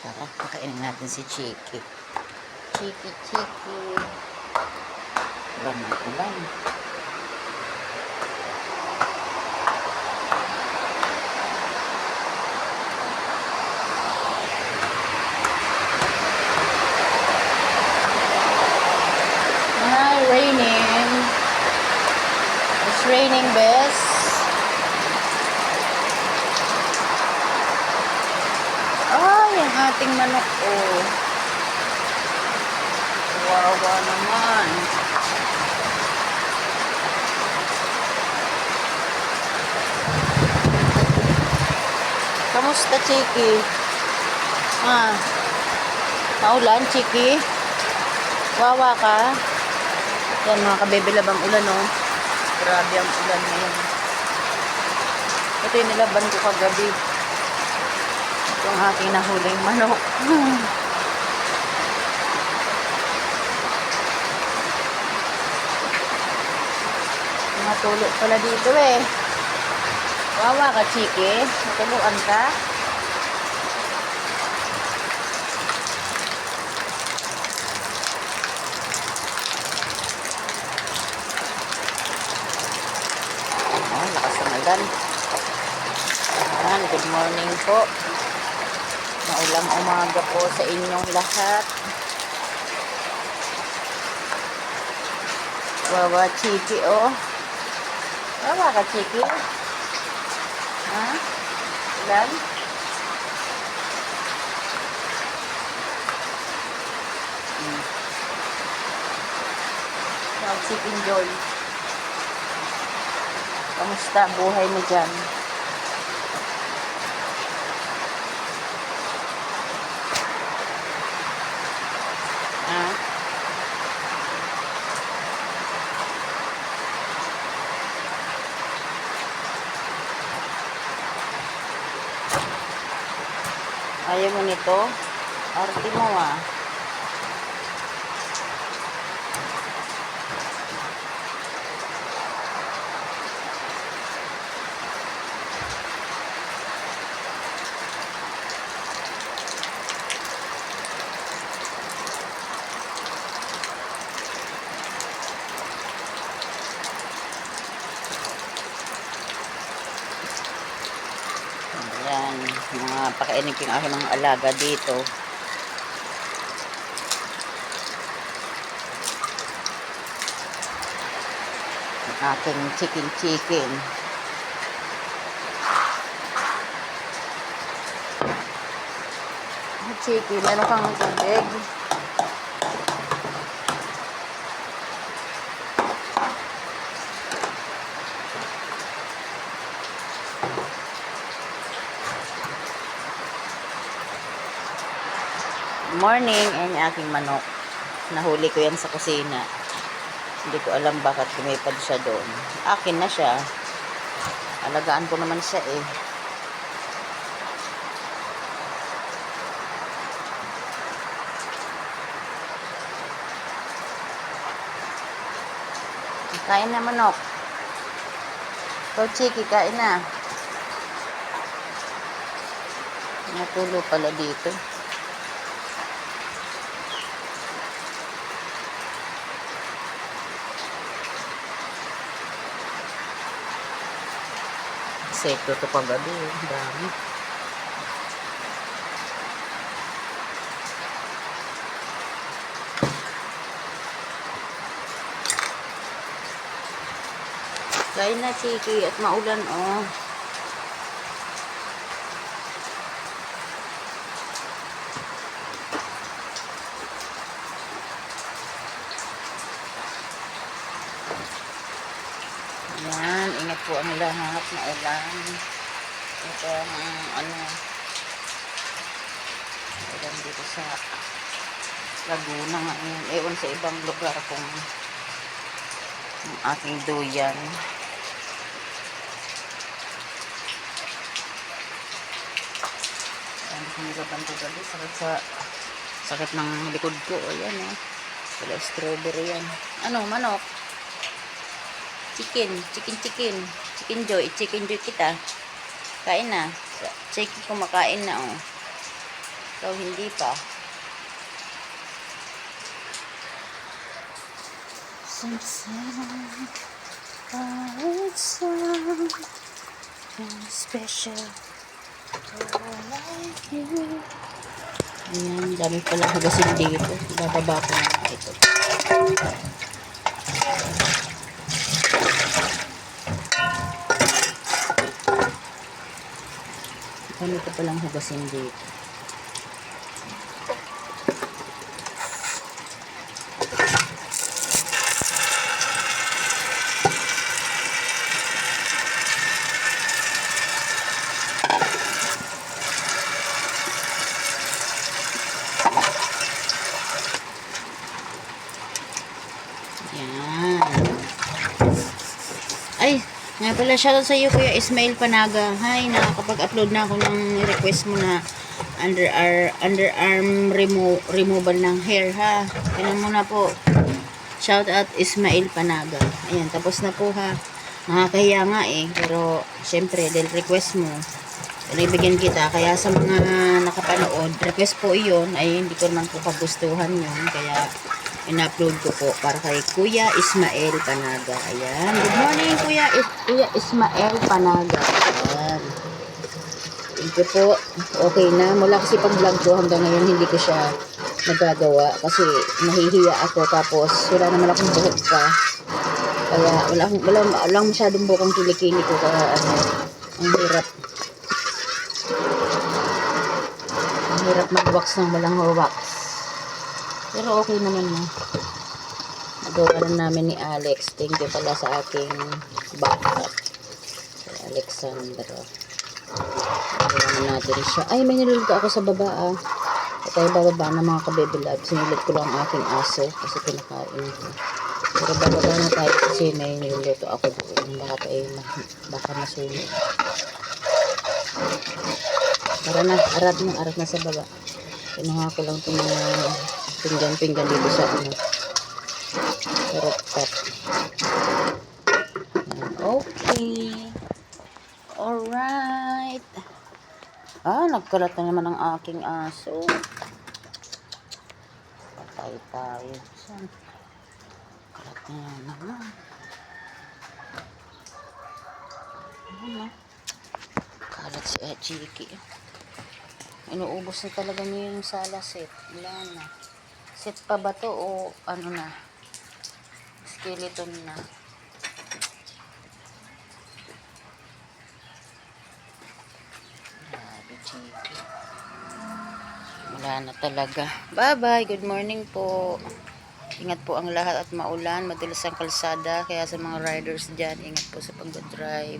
Tara, pakainin natin si Chiki. Chiki, Chiki. Ulan na ulan. Hi, raining. It's raining, Bess. Yung ating manok, oh. Wawa naman. Kamusta, Chiki? Maulan, Chiki? Wawa ka? Yan, mga kabebilabang ulan, oh. Grabe ang ulan ngayon. Ito yung nilaban ko kagabi. Yung aking nahuling manok. Natulog pala dito eh. Wawa ka, Chiki. Natuluan ka. Oh, lakas ng ulan. Good morning po. Maulang umaga po sa inyong lahat. Wawa, Chiki, oh. Wawa ka, Chiki. Ha? Ulan? Wow, Chicken Joy. Kamusta buhay mo dyan? Ayaw mo nito? Arte mo, ah. Ayan, mga pakainin ko yung aking mga alaga dito. Ang aking chicken. Chicken, meron kang tubig. Morning, and aking manok. Nahuli ko yan sa kusina. Hindi ko alam bakit lumipad siya doon. Akin na siya. Alagaan ko naman siya eh. Kain na, manok. Ikaw, Chiki, kain na. Natulo pala dito. Sekto to pagabi, dami. Kain na, Chiki, at maulan, oh. Yan, ingat po ang lahat na ulan. Ito ang ulan dito sa Laguna ngayon. Ewan sa ibang lugar kung ang aking duyan. Ayan, kung nilaban ko gali, sakit ng likod ko. Ayan, eh. Wala strawberry yan. Ano, manok? Chicken Joy kita. Kain na. Chiki kumakain na, oh. So, hindi pa. Something special like you. Ayan, dami pala hugasin dito. Bababa ko na ito. Dami ko palang hugasin dito. Yan. Ay, nga pala, shoutout sa iyo, Kuya Ismail Panaga. Hi, nakakapag-upload na ako ng request mo na underarm removal ng hair, ha. Ganun muna po. Shoutout Ismail Panaga. Ayan, tapos na po, ha. Nakakahiya nga eh, pero syempre, dahil request mo, nabigyan kita. Kaya sa mga nakapanood, request po iyon, ay hindi ko naman po kagustuhan yun. Kaya, in-upload ko po para kay Kuya Ismail Panaga. Ayan. Good morning, Kuya Ismail Panaga. Ayan. Thank you po. Okay na. Mula kasi pag-vlog ko hanggang ngayon, hindi ko siya nagagawa. Kasi nahihiya ako. Tapos, wala naman akong buhok pa. Kaya, wala masyadong buhok ang kilikili ko. Kaya, ang hirap. Ang hirap mag-wax ng walang wax. Pero okay naman na. Nagawa na namin ni Alex. Thank you pala sa aking backup. Si Alexandra. Nagawa na natin siya. Ay, may niluluto ako sa baba ah. At tayo bababa ng mga kabebe lab. Sinilip ko lang ang aking aso kasi pinakain ko. Pero bababa na tayo kasi may niluluto ako doon. Baka masunog. Tara na, arat na sa baba. Pinuha ko lang itong mga pinggan dito sa rooftop. Okay. Alright. Nagkalat na naman ang aking aso. Patay tayo. Saan? Kalat na naman. Kalat si Chiki. Inuubos na talaga niya yung sala set. Wala na. Set pa ba to o ano na? Skeleton na. Grabe, Chiki. Wala na talaga. Bye-bye. Good morning po. Ingat po ang lahat at maulan. Madulas ang kalsada. Kaya sa mga riders dyan, ingat po sa pag-drive.